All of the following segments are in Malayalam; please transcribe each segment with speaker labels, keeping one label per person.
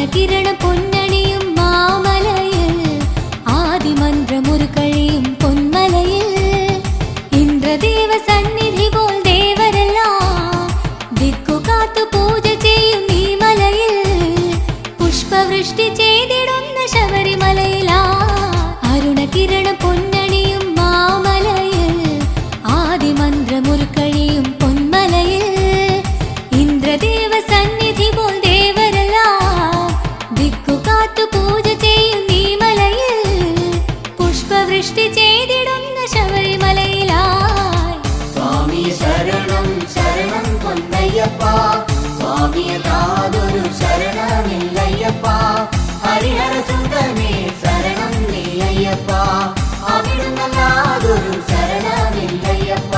Speaker 1: അരുണകിരണ പൊന്നണിയും മാമലയിൽ ആദിമന്ത്രമുരുകഴിയും പൊന്മലയിൽ ഇന്ദ്രദേവ സന്നിധി പോൽ ദേവരെല്ലാം ദിക്കുകാത്തു പൂജ ചെയ്യും ഈ മലയിൽ പുഷ്പവൃഷ്ടി ചെയ്തിടുന്ന ശബരിമലയിലാ അരുണകിരണ പൊന്നണിയും മാമലയിൽ ആദിമന്ത്രമുരുകഴിയും പൊന്മലയിൽ ഇന്ദ്രദേവ സന്നിധി പോൽ ദേവരെല്ലാം ദിക്കുകാത്തു പൂജ ചെയ്യും ഈ മലയിൽ പുഷ്പവൃഷ്ടി ചെയ്തിടുന്ന ശബരിമലയിലായി
Speaker 2: സ്വാമി ശരണം ശരണം പൊന്നയ്യപ്പ സ്വാമിയെ താതൊരു ശരണമില്ലയ്യപ്പ ഹരിഹര സുന്ദരമേ ശരണം നീ അയ്യപ്പ അവിടുന്നല്ലാതൊരു ശരണമില്ലയ്യപ്പ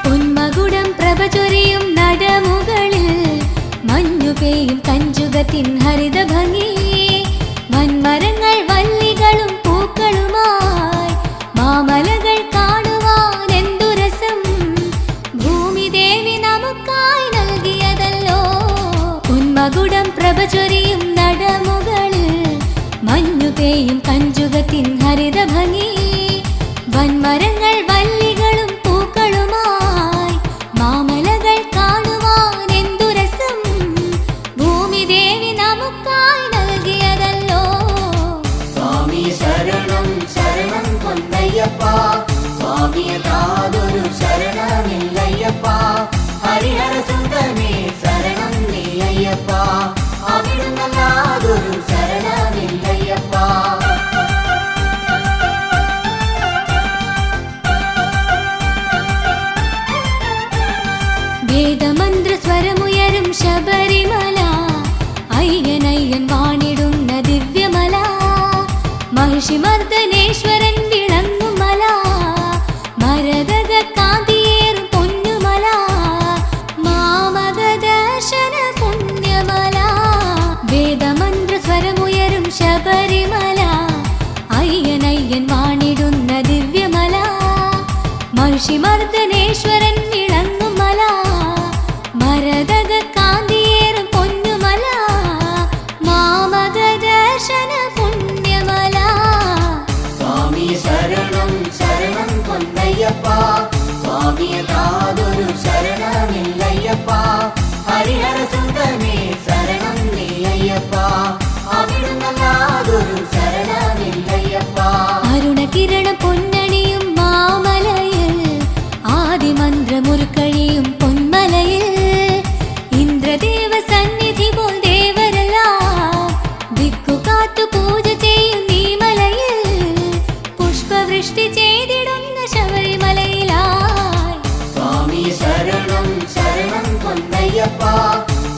Speaker 1: പൊന്മകുടം പ്രഭ ചൊരിയും നടമുകളിൽ മഞ്ഞുപെയ്യും കഞ്ചുകത്തിൻ ഹരിത ഭംഗി വൻമരങ്ങൾ വല്ലികളും പൂക്കളുമായി മാമലകൾ കാണുവാൻ എന്തു രസം ഭൂമി ദേവി നമുക്കായി നൽകിയതല്ലോ പൊന്മകുടം പ്രഭ ചൊരിയും നടമുകളിൽ മഞ്ഞുപെയ്യും കഞ്ചുകത്തിൻ ഹരിത ഭംഗി വൻമരങ്ങൾ വല്ലികളും പൂക്കളുമായി മാമലകൾ കാണുവാൻ എന്തു രസം ഭൂമി ദേവി നമുക്കായി നൽകിയതല്ലോ
Speaker 2: സ്വാമി ശരണം ശരണം പൊന്നയ്യപ്പ സ്വാമിയെ താതൊരു ശരണമില്ലയ്യപ്പ ഹരിഹര സുന്ദരമേ ശരണം നീ അയ്യപ്പ അവിടുന്നല്ലാതൊരു ശരണമില്ലയ്യപ്പ
Speaker 1: വേദമന്ത്രസ്വരമുയരും ശബരിമല അയ്യനയ്യൻ വാണിടുന്ന ദിവ്യമല മഹിഷിമർദ്ദനേശ്വരൻ വിളങ്ങും മല മരതക കാന്തിയേറും പൊന്നുമല മാമക ദർശന പുണ്യമല വേദമന്ത്രസ്വരമുയരും ശബരിമല അയ്യനയ്യൻ വാണിടുന്ന ദിവ്യമല മഹിഷിമർദ്ദനേശ്വരൻ വിളങ്ങും മല മരതക കാന്തിയേറും പൊന്നുമല മാമക ദർശന പുണ്യമല
Speaker 2: സ്വാമി ശരണം ശരണം പൊന്നയ്യപ്പ സ്വാമിയെ താതൊരു ശരണമില്ലയ്യപ്പ ഹരിഹര സുന്ദരമേ ശരണം നീ അയ്യപ്പ അവിടുന്നല്ലാതൊരു ശരണമില്ലയ്യപ്പ
Speaker 1: അരുണകിരണ പൊന്നണിയും മാമലയിൽ ആദിമന്ത്രമുരുകഴിയും പൊന്മലയിൽ ഇന്ദ്രദേവ സന്നിധി പോൽ ദേവരെല്ലാം ദിക്കുകാത്തു പൂജ ചെയ്യും ഈ മലയിൽ പുഷ്പവൃഷ്ടി ചെയ്തിടുന്ന ശബരിമലയിലായി
Speaker 2: സ്വാമി ശരണം ശരണം പൊന്നയ്യപ്പ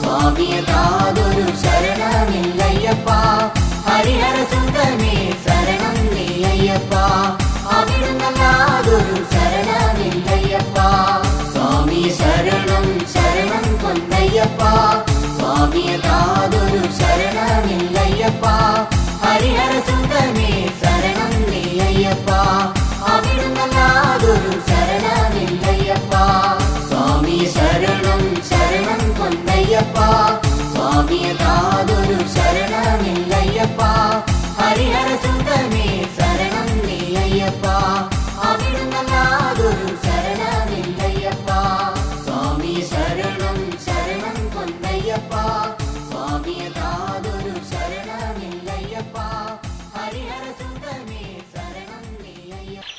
Speaker 2: സ്വാമിയെ താതൊരു ശരണമില്ലയ്യപ്പ ഹരിഹര സുന്ദരമേ ശരണം നീ അയ്യപ്പ അവിടുന്നല്ലാതൊരു ശരണമില്ലയ്യപ്പ സ്വാമി ശരണം ശരണം പൊന്നയ്യപ്പ സ്വാമിയെ താതൊരു ശരണമില്ലയ്യപ്പ ഹരിഹര സുന്ദരമേ ശരണം നീ അയ്യപ്പ അവിടുന്നല്ലാതൊരു ശരണമില്ലയ്യപ്പ സ്വാമി ശരണം ശരണം പൊന്നയ്യപ്പ സ്വാമിയെ താതൊരു ശരണമില്ലയ്യപ്പ ഹരിഹര സുന്ദരമേ ശരണം നീ അയ്യപ്പ അവിടുന്നല്ലാതൊരു ശരണമില്ലയ്യപ്പ സ്വാമി ശരണം ശരണം പൊന്നയ്യപ്പ സ്വാമിയെ താതൊരു ശരണമില്ലയ്യപ്പ ഹരിഹര സുന്ദരമേ ശരണം നീ അയ്യപ്പ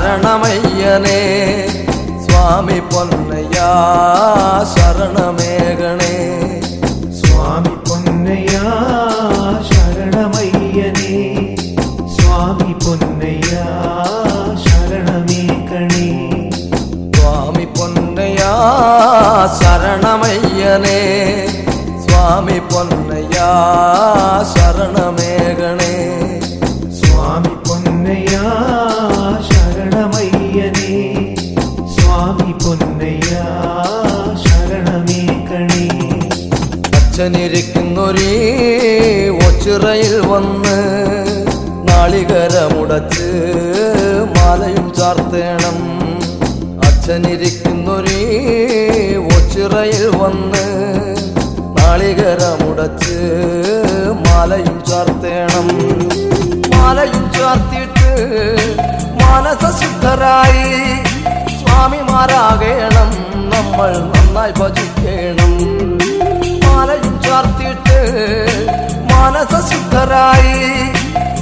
Speaker 3: ശരണമയ്യനേ സ്വാമി പൊന്നയ്യ ശരണമേകണേ
Speaker 4: സ്വാമി പൊന്നയ്യ ശരണമയ്യനേ സ്വാമി പൊന്നയ്യ ശരണമേകണേ
Speaker 3: സ്വാമി പൊന്നയ്യ ശരണമയ്യനേ സ്വാമി പൊന്നയ്യ ശരണമേകണേ
Speaker 4: സ്വാമി പൊന്നയ്യ ശരണമയ്യനേ സ്വാമി പൊന്നയ്യ ശരണമേകണേ
Speaker 3: അച്ഛനിരിക്കുന്നൊരേ ഒച്ചിറയിൽ വന്ന് നാളികരമുടച്ച് മാലയും ചാർത്തേണം അച്ഛനിരിക്കുന്നൊരേ ഒച്ചിറയിൽ വന്ന് നാളികരമുടച്ച് മാലയും ചാർത്തേണം മാലയും ചാർത്തിയിട്ട് മാനസശുദ്ധരായി സ്വാമിമാരാകേണം നമ്മൾ നന്നായി ഭജിക്കണം മാലയും ചാർത്തിയിട്ട് മാനസശുദ്ധരായി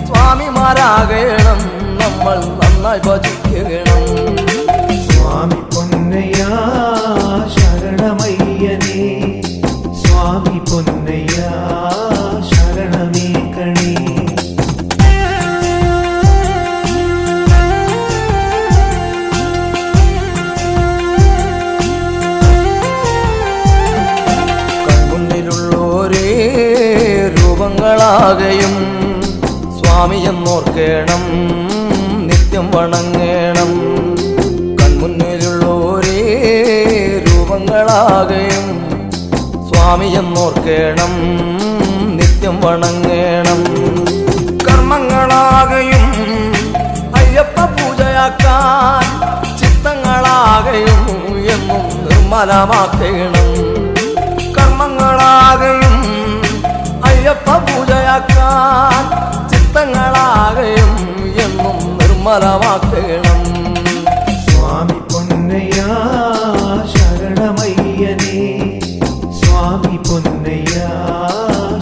Speaker 3: സ്വാമിമാരാകേണം നമ്മൾ നന്നായി ഭജിക്കണം
Speaker 4: സ്വാമി പൊന്നയ്യ ശരണമയ്യനേ സ്വാമി പൊന്നയ്യ ശരണമേകണേ
Speaker 3: കൺമുന്നിലുള്ളോരേ രൂപങ്ങളാകയും സ്വാമിയെന്നോർക്കേണം നിത്യം വണങ്ങേണം കൺമുന്നിലുള്ളോരേ രൂപങ്ങളാകയും സ്വാമിയെന്നോർക്കേണം നിത്യം വണങ്ങേണം കർമ്മങ്ങളാകയും അയ്യപ്പ പൂജയാക്കാൻ ചിത്തങ്ങളാകയും എന്നും നിർമ്മലമാക്കണം കർമ്മങ്ങളാകയും അയ്യപ്പ പൂജയാക്കാൻ ചിത്തങ്ങളാകയും എന്നും നിർമ്മലമാക്കണം
Speaker 4: സ്വാമി പൊന്നയ്യ ശരണമയ്യനേ സ്വാമി പൊന്നയ്യ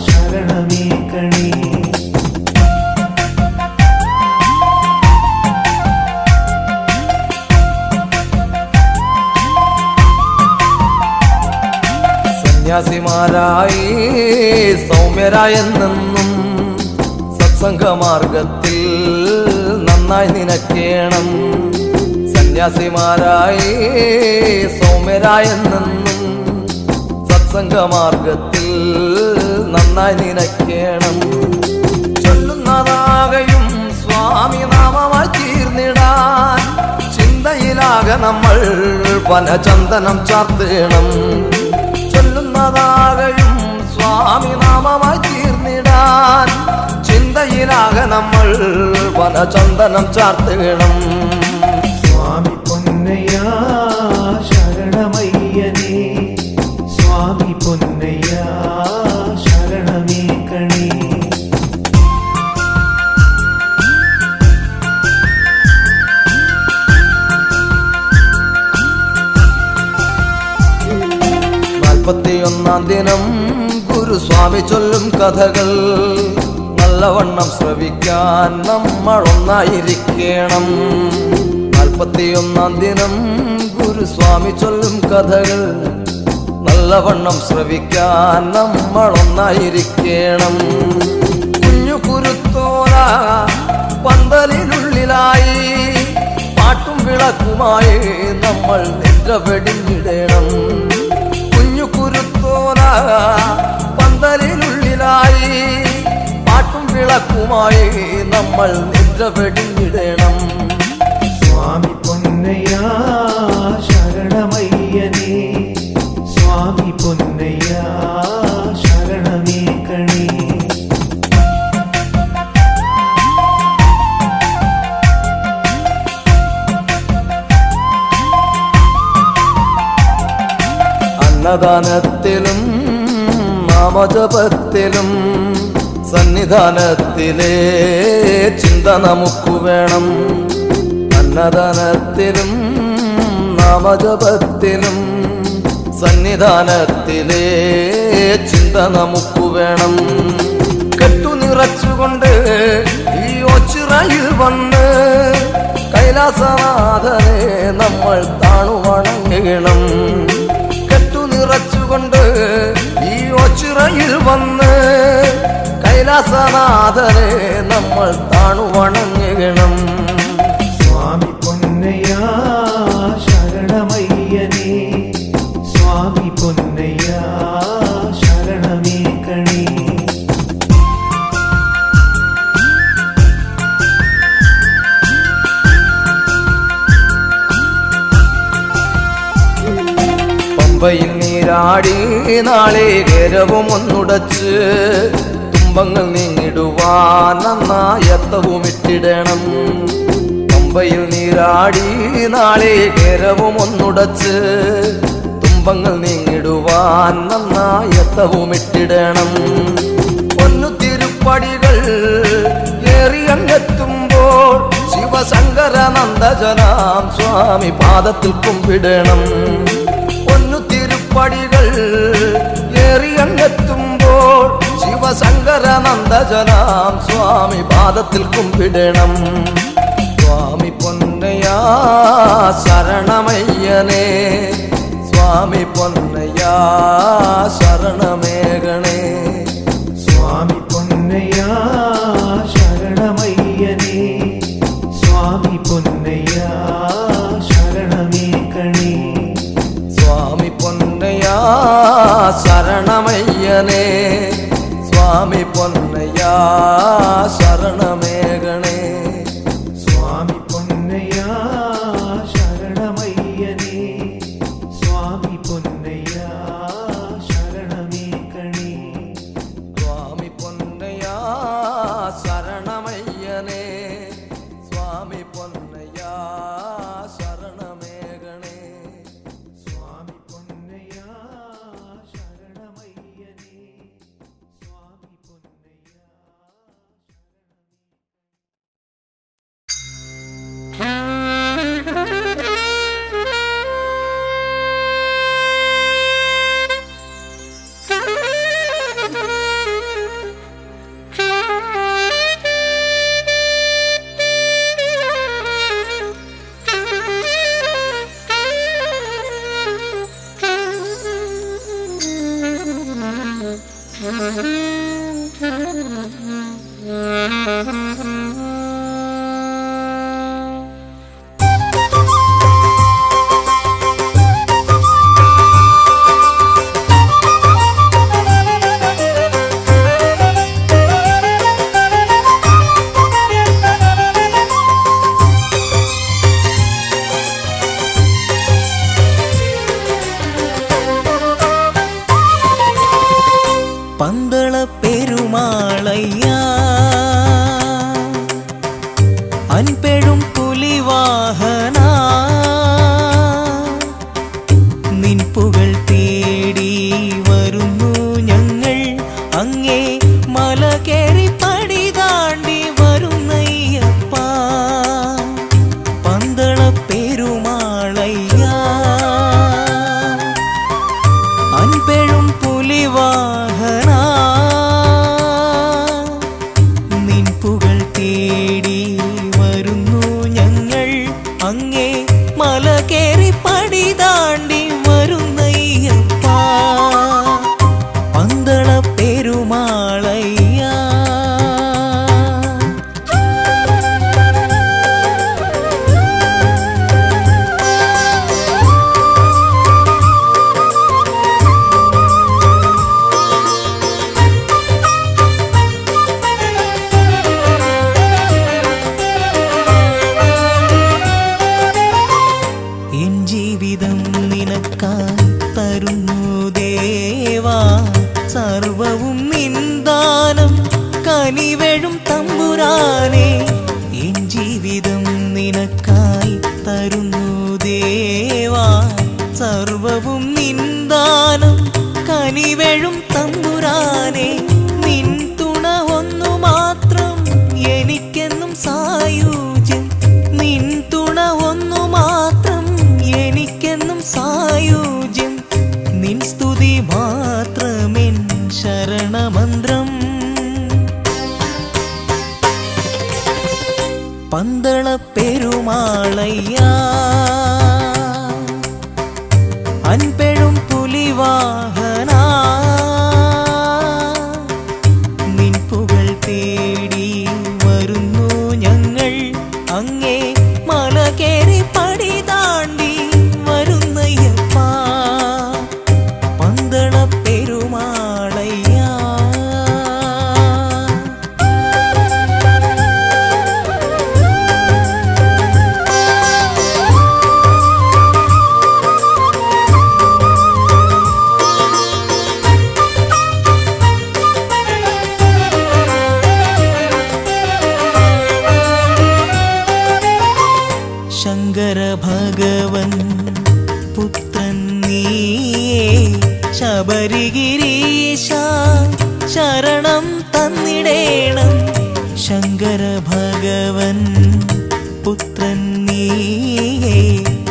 Speaker 4: ശരണമേകണേ
Speaker 3: സന്യാസിമാരായി സൗമ്യരായെന്നും സത്സംഗമാർഗത്തിൽ നന്നായി നിനക്കേണം സന്യാസിമാരായി സൗമ്യരായെന്നും സത്സംഗമാർഗത്തിൽ നന്നായി നിനക്കേണം ചൊല്ലുന്നതാകയും സ്വാമി നാമമായി തീർന്നിടാൻ ചിന്തയിലാകെ നമ്മൾ വനചന്ദനം ചാർത്തേണം ചൊല്ലുന്നതാകയും സ്വാമി നാമമായി തീർന്നിടാൻ ചിന്തയിലാകെ നമ്മൾ വനചന്ദനം ചാർത്തേണം
Speaker 4: സ്വാമി പൊന്നയ്യ ശരണമയ്യനേ സ്വാമി പൊന്നയ്യ ശരണമേകണേ
Speaker 3: നാൽപ്പത്തിയൊന്നാം ദിനം ഗുരുസ്വാമി ചൊല്ലും കഥകൾ നല്ലവണ്ണം ശ്രവിക്കാൻ നമ്മൾ ഒന്നായിരിക്കണം 41-ാം ദിനം ഗുരുസ്വാമി ചൊല്ലും കഥകൾ നല്ലവണ്ണം ശ്രവിക്കാൻ നമ്മൾ ഒന്നായിരിക്കണം കുഞ്ഞു കുരുത്തോല പന്തലിനുള്ളിലായി പാട്ടും വിളക്കുമായി നമ്മൾ നിദ്ര വെടിഞ്ഞിടണം കുഞ്ഞു കുരുത്തോല പന്തലിനുള്ളിലായി പാട്ടും വിളക്കുമായി നമ്മൾ നിദ്ര വെടിഞ്ഞിടണം
Speaker 4: സ്വാമി പൊന്നയ്യ ശരണമയ്യനേ സ്വാമി പൊന്നയ്യ ശരണമേകണേ
Speaker 3: അന്നദാനത്തിലും നാമജപത്തിലും സന്നിധാനത്തിലെ ചിന്ത നമുക്ക് വേണം അന്നദാനത്തിലും നാമജപത്തിലും സന്നിധാനത്തിലെ ചിന്ത നമുക്ക് വേണം കെട്ടു നിറച്ചുകൊണ്ട് ഈ ഒച്ചിറയിൽ വന്ന് കൈലാസനാഥനെ നമ്മൾ താണു വണങ്ങണം കെട്ടു നിറച്ചുകൊണ്ട് ഈ ഒച്ചിറയിൽ വന്ന് കൈലാസനാഥനെ നമ്മൾ താണു വണങ്ങണം
Speaker 4: സ്വാമി പൊന്നയ്യ ശരണമയ്യനേ സ്വാമി പൊന്നയ്യ ശരണമേ
Speaker 3: നീരാടി നാളികേരവും ഒന്നുടച്ച് തുമ്പങ്ങൾ നീങ്ങിടുവാൻ നന്നായത്തവും ഇട്ടിടണം. പമ്പയിൽ നീരാടി നാളികേരവും ഒന്നുടച്ച് തുമ്പങ്ങൾ നീങ്ങിടുവാൻ നന്നായത്തവും ഇട്ടിടണം. പൊന്നു തിരുപ്പടികൾ ഏറിയങ്ങെത്തുമ്പോൾ ശിവശങ്കര നന്ദജനാം സ്വാമി പാദത്തിൽ കുമ്പിടണം. പൊന്നു തിരുപ്പടികൾ ഏറിയങ്ങെത്തുമ്പോൾ ശിവശങ്കര നന്ദജനാം സ്വാമി പാദത്തിൽ കുമ്പിടണം. സ്വാമി പൊന്നയ്യാ ശരണമയ്യനേ, സ്വാമി പൊന്നയ്യാ ശരണമേകണേ.
Speaker 4: സ്വാമി പൊന്നയ്യാ ശരണമയ്യനേ, സ്വാമി പൊന്നയ്യാ ശരണമേകണേ.
Speaker 3: സ്വാമി പൊന്നയ്യാ ശരണമയ്യനേ, സ്വാമി പൊന്നയ്യാ ശരണമേകണേ.
Speaker 4: സ്വാമി പൊന്നയ്യാ ശരണമയ്യനേ, സ്വാമി പൊന്നയ്യാ ശരണമേകണേ.
Speaker 3: സ്വാമി പൊന്നയ്യാ ശരണമയ്യനേ, സ്വാമി പൊന്നയ്യാ ശരണമേകണേ.
Speaker 4: സ്വാമി പൊന്നയ്യാ ശരണമയ്യനേ, സ്വാമി പൊന്നയ്യാ
Speaker 5: പന്തള പെരുമാളയ്യാ അൻപെഴും പുലിവാഹന നിൻ പുകൾ തേടി വരുന്നു ഞങ്ങൾ, അങ്ങേ മല കേറി പടി താണ്ടി വരുന്നയ്യപ്പ. പന്തള പെരുമാളയ്യാ അൻപെഴും പുലിവാഹന നിൻ പുകൾ തേടി വരുന്നു ഞങ്ങൾ, അങ്ങേ മല കേറി പടി താണ്ടി വരുന്നയ്യപ്പ. പന്തള പെരുമാളയ്യാ എൻ ജീവിതം നിനക്കായി തരുന്നു ദേവാ, സർവവും നിന്ദാനം കനിവെഴും തമ്പുരാനെ. എൻ ജീവിതം നിനക്കായി തരുന്നു ദേവാ, സർവവും നിന്ദാനം കനിവെഴും തമ്പുരാനെ. നിൻ തുണ ഒന്നു മാത്രം എനിക്കെന്നും സായുജ്യം, നിൻ തുണ ഒന്നു മാത്രം എനിക്കെന്നും സായുജ്യം. നിൻ സ്തുതി മാത്രമെൻ ശരണമന്ത്രം. പന്തള പെരുമാളയ്യാ അൻപെഴും പുലിവാഹന നിൻ പുകൾ തേടി വരുന്നു ഞങ്ങൾ, അങ്ങേ മല കേറി പടി താണ്ടി വരുന്നയ്യപ്പ. പന്തള പെരുമാളയ്യാ ഭഗവൻ പുത്രൻ നീയേ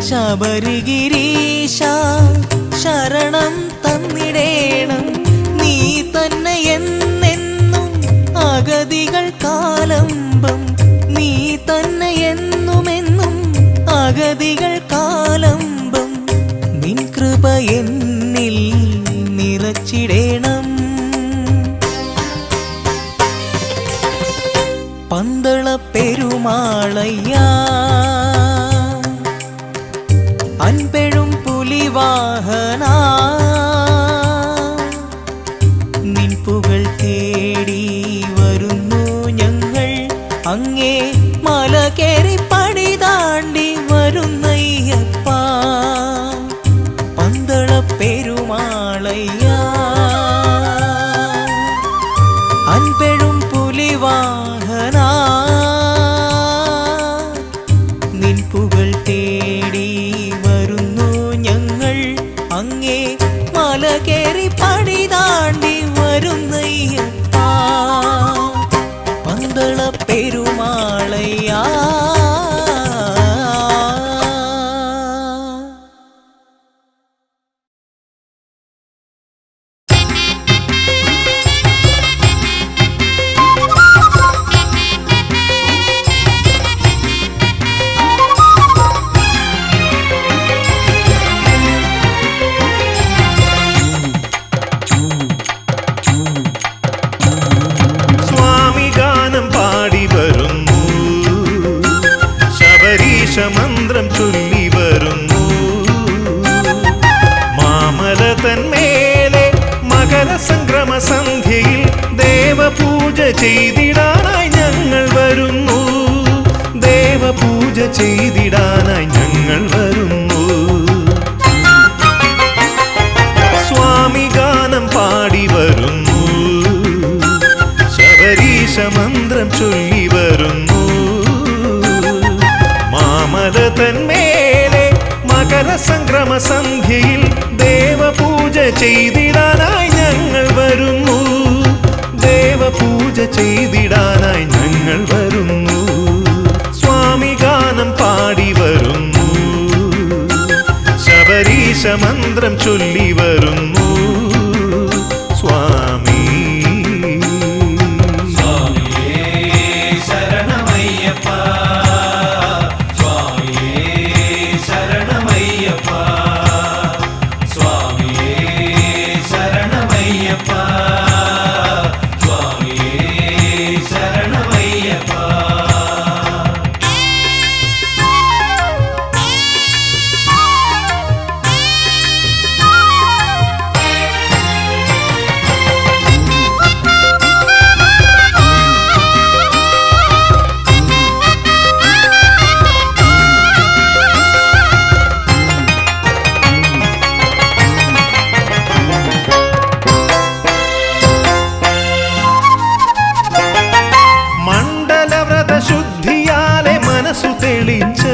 Speaker 5: ശബരിഗിരീശ ശരണം തന്നിടേണം നീ തന്നെ എന്നെന്നും അഗതികൾ കാലംബം നീ തന്നെ എന്നുമെന്നും അഗതികൾ കാലംബം നിൻ കൃപ എന്നിൽ നിറച്ചിടേണം പന്തള പെരുമാളയ്യാ അൻപെഴും പുലിവാഹനാ നിൻ പുകൾ തേടി വരുന്നു ഞങ്ങൾ അങ്ങേ മല കേറി പടി താണ്ടി വരുന്നയ്യപ്പാ പന്തള പെരുമാളയ്യാ അൻപെഴും പുലിവാഹനാ നിൻ പുകൾ തേടി വരുന്നു ഞങ്ങൾ അങ്ങേ മല കേറി പടി താണ്ടി വരുന്നയ്യപ്പാ പന്തള പെരുമാളയ്യാ
Speaker 4: സ്വാമി ഗാനം പാടി വരുന്നു ശബരീശ മന്ത്രം ചൊല്ലി വരുന്നു മാമല തന്മേലെ മകരസംക്രമ സന്ധ്യയിൽ ദേവപൂജ ചെയ്തിടാനായി ഞങ്ങൾ വരുന്നു ദേവപൂജ ചെയ്തിടാനായി ഞങ്ങൾ വരുന്നു സ്വാമി ഗാനം പാടി വരുന്നു ശബരീശ മന്ത്രം ചൊല്ലി വരുന്നു മാമല തന്മേലെ മകരസംക്രമ സന്ധ്യയിൽ ദേവപൂജ ചെയ്തിടാനായി ഞങ്ങൾ വരുന്നു ദേവപൂജ ചെയ്തിടാനായി ഞങ്ങൾ വരുന്നു സ്വാമി ഗാനം പാടി വരുന്നു ശബരീശ മന്ത്രം ചൊല്ലി വരുന്നു സ്വാമി ശുദ്ധിയാലെ മനസ്സു തെളിച്ച്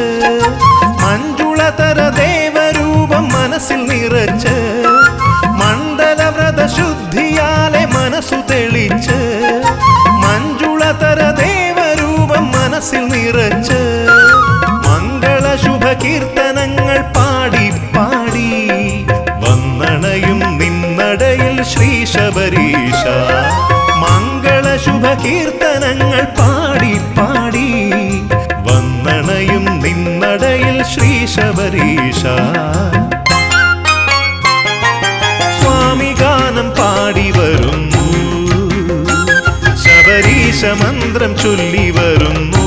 Speaker 4: മഞ്ജുളതര ദേവരൂപം മനസ്സിൽ നിറച്ച് മണ്ഡലവ്രത ശുദ്ധിയാലെ മനസ്സു തെളിച്ച് മഞ്ജുളതര ദേവരൂപം മനസ്സിൽ നിറച്ച് മംഗള ശുഭ കീർത്തനങ്ങൾ പാടി പാടി വന്നണയും നിന്നടയിൽ ശ്രീ ശബരീശ മംഗള ശുഭ കീർത്തനങ്ങൾ പാടി പാടി വന്നണയും നിന്നടയിൽ ശ്രീ ശബരീശ സ്വാമി ഗാനം പാടി വരുന്നു ശബരീശ മന്ത്രം ചൊല്ലി വരുന്നു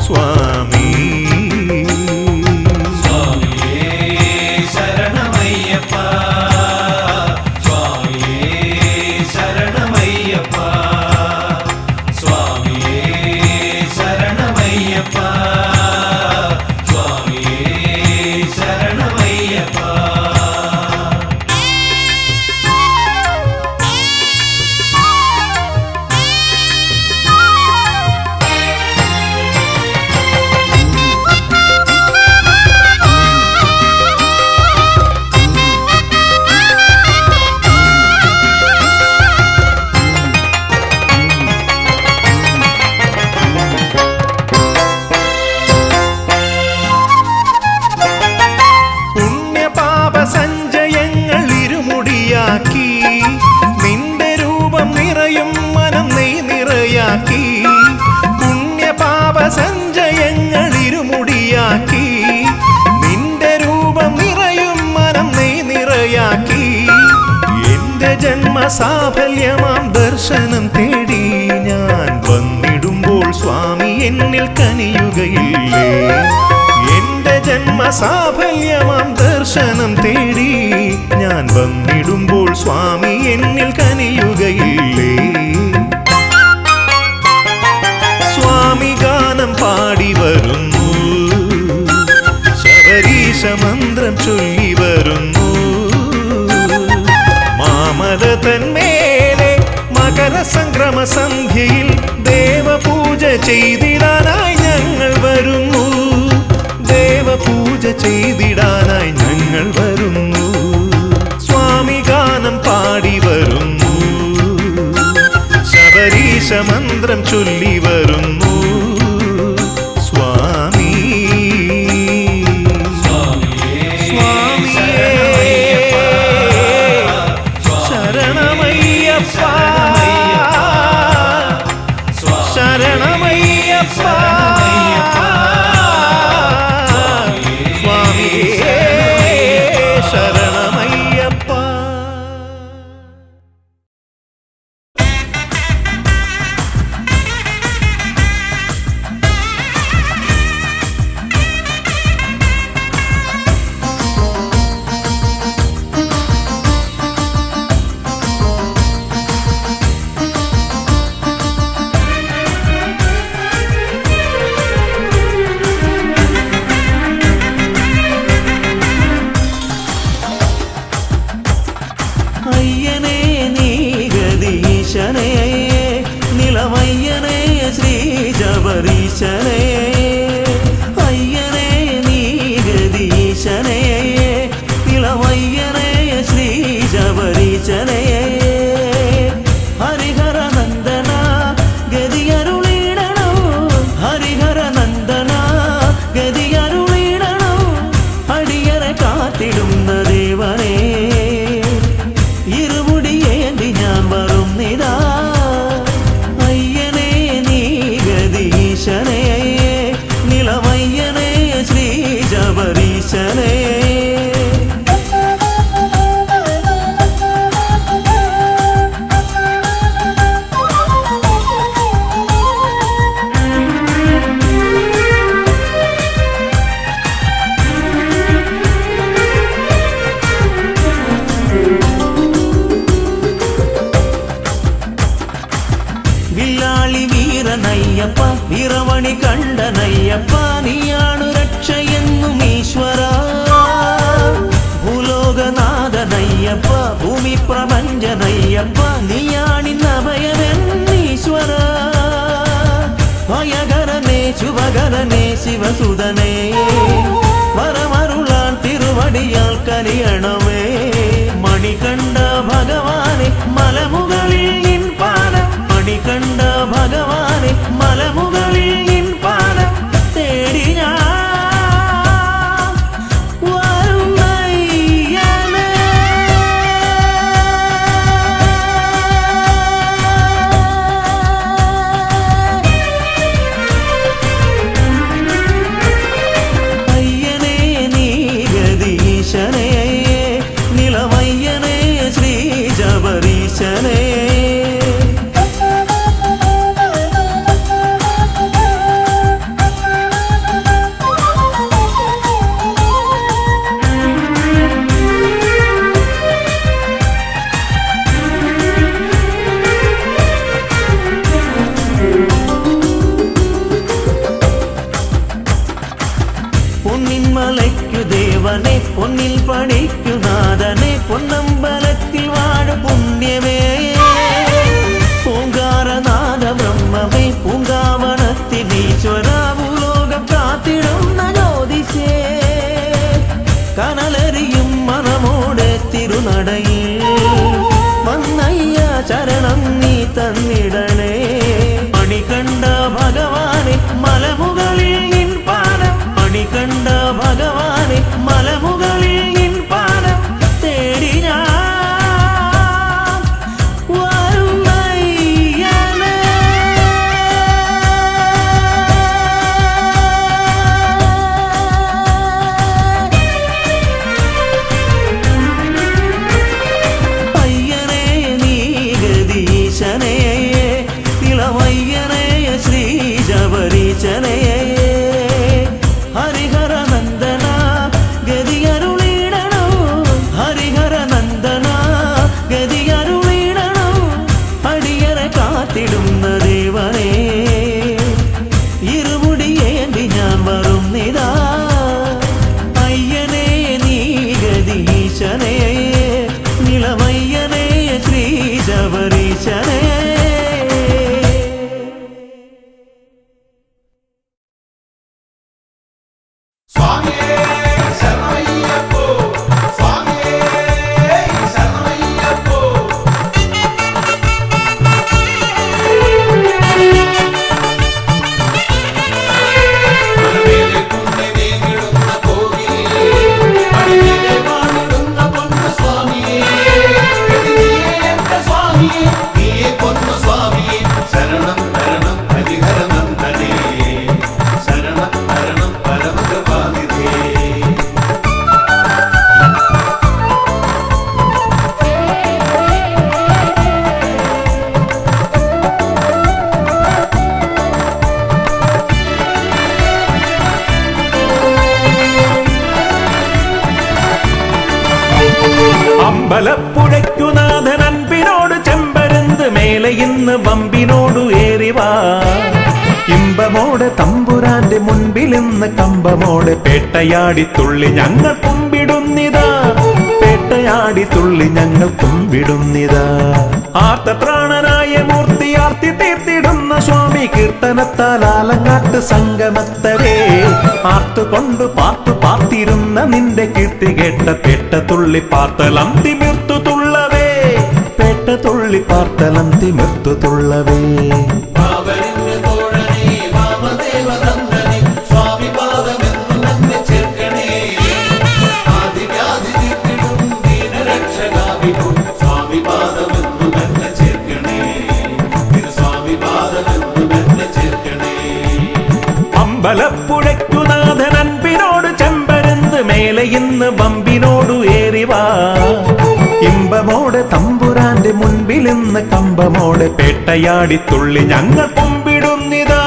Speaker 4: സ്വാമി ജന്മസാഫല്യമാം ദർശനം തേടി ഞാൻ വന്നിടുമ്പോൾ സ്വാമി എന്നിൽ കനിയുകയില്ലേ? എന്റെ ജന്മസാഫല്യമാം ദർശനം തേടി ഞാൻ വന്നിടുമ്പോൾ സ്വാമി എന്നിൽ കനിയുകയില്ലേ? സ്വാമി ഗാനം പാടി വരുന്നു, ശബരീശ മന്ത്രം ചൊല്ലി വരുന്നു. മാമല തന്മേലെ മകരസംക്രമ സന്ധ്യയിൽ ദേവപൂജ ചെയ്തിടാനായി ഞങ്ങൾ വരുന്നു. ദേവപൂജ ചെയ്തിടാനായി ഞങ്ങൾ വരുന്നു. സ്വാമി ഗാനം പാടി വരുന്നു, ശബരീശ മന്ത്രം ചൊല്ലി വരുന്നു. സ്വാമി ശരണമയ്യപ്പ, ശരണമയ്യപ്പ, സ്വാമിയേ ശരണമയ്യപ്പ.
Speaker 5: അയ്യനേ നീ ഗദീശനേ, നിലമയ്യനേ ശ്രീ ശബരീശനേ. അയ്യനേ നീ ഗദീശനേ, നിലമയ്യനേ ശ്രീ ശബരീശനേ. ഹരിഹര നന്ദന ഗതിയരുളിടണോ, ഹരിഹര നന്ദന ഗതിയരുളിടണോ. അടിയറെ കാത്തിടുന്ന ദേവനേ, ഇരുമുടിയേന്തി ഞാൻ വരുന്നിതാ. അയ്യനേ നീ ഗദീശനേ, നിലമയ്യനേ ശ്രീ ശബരീശനേ. വില്ലാളി വീരനയ്യപ്പ, വീരമണി കണ്ടനയ്യപ്പ, നീയാണു രക്ഷയെന്നും ഈശ്വര. ഭൂലോകനാഥനയ്യപ്പ, ഭൂമി പ്രപഞ്ചനയ്യപ്പ, നീയാണിന്നഭയമെന്നീശ്വര. ഭയകരനേ ശുഭകരനേ ശിവസുതനേ, വരമരുളാൻ തിരുവടിയാൽ കനിയണമേ. മണികണ്ഠ ഭഗവാനെ മലമുകളിൽ നിൻ പാദം, മണികണ്ഠ ഭഗവാനെ മലമുകളിൽ നിൻ പാദം തേടി ഞാൻ വരുന്നയ്യനേ. അയ്യനേ നീ ഗദീശനേ, നിലമയ്യനേ ശ്രീ ശബരീശനേ. പൊന്നിൻ മലയ്ക്കു ദേവനെ, പൊന്നിൽ പണിക്കു നാഥനെ, പൊന്നമ്പലത്തിൽ വാഴ പുണ്യമേ. പൂങ്കാരനാഥ ബ്രഹ്മമേ, പൂങ്കാവനത്തിൽ ഈശ്വര, ഭൂലോകം കാത്തിടുന്ന ജ്യോതിഷേ. കനലരിയും മനമോടെ തിരുനടയിൽ വന്നയ്യ ശരണം നീ തന്നിടണേ. മണികണ്ഠ ഭഗവാനെ മലമുകളിൽ നിൻ പാദം, മണികണ്ഠ ഭഗവാനെ മലമുകളിൽ നിൻ പാദം തേടി ഞാൻ വരുന്നയ്യനേ. അയ്യനേ നീ അമ്പലപ്പുഴയ്ക്കുനാഥൻ അൻപിനോട് ചെമ്പരുന്ത് മേലെ ഇന്ന് വമ്പിനോടു ഏറിവാ ഇമ്പമോടെ തമ്പുരാന്റെ മുൻപിൽ ഇന്ന് കമ്പമോടെ പേട്ടയാടി തുള്ളി ഞങ്ങൾ കുമ്പിടുന്നിതാ പേട്ടയാടി തുള്ളി ഞങ്ങൾ കുമ്പിടുന്നിതാ ആർത്തത്രാണനായ മൂർത്തി ആർത്തി തീർത്തിടുന്ന സ്വാമി കീർത്തനത്താൽ ആലങ്ങാട്ട് സംഗമത്തരേ ആർത്തുകൊണ്ട് പാർത്തു പാർത്തിരുന്ന നിന്റെ കീർത്തി കേട്ട പേട്ട തുള്ളി പാർത്തലം തിമിർത്തു തുള്ളവേ പേട്ട തുള്ളി പാർത്തലം തിമിർത്തു തുള്ളവേ അമ്പലപ്പുഴയ്ക്കുനാഥൻ അൻപിനോട് ചെമ്പരുന്ത് മേലെ ഇന്ന് വമ്പിനോടു ഏറിവാ ഇമ്പമോടെ തമ്പുരാന്റെ മുൻപിൽ ഇന്ന് കമ്പമോടെ പേട്ടയാടി തുള്ളി ഞങ്ങൾ കുമ്പിടുന്നിതാ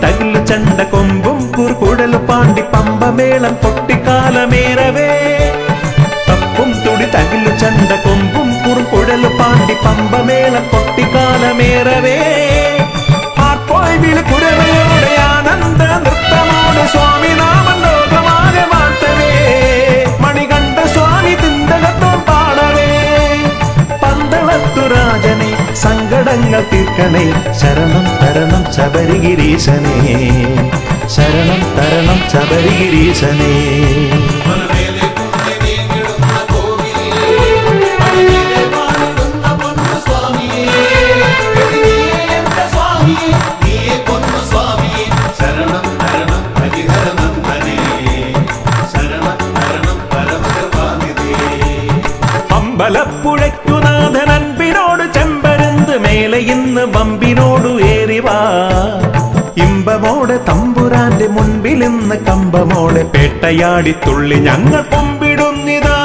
Speaker 5: തകില് ചണ്ട കൊമ്പും കുറുകുടല് പാണ്ടി പമ്പമേളം പൊട്ടിക്കാലമേറവേ തപ്പും തുടി തകില് ചണ്ട കൊമ്പും കുറുകുടല് പാണ്ടി പമ്പമേളം പൊട്ടിക്കാലമേറവേ ആർപ്പോയി വിളി കുരവയോടെ ആനന്ദ നൃത്തമോട് സ്വാമി നാമം ലോകമാകെ വാഴ്ത്തവേ മണികണ്ഠ സ്വാമി തിന്തകത്തോ പാടവേ പന്തളത്തു രാജനെ സങ്കടങ്ങൾ തീർക്കണേ ശരണം തരണം ശബരിഗിരീശനേ ശരണം തരണം ശബരിഗിരീശനേ അമ്പലപ്പുഴയ്ക്കുനാഥൻ അൻപിനോട് ചെമ്പരുന്ത് മേലെ ഇന്ന് വമ്പിനോടു ഏറിവാ ഇമ്പമോടെ തമ്പുരാന്റെ മുൻപിൽ ഇന്ന് കമ്പമോടെ പേട്ടയാടി തുള്ളി ഞങ്ങൾ കുമ്പിടുന്നിതാ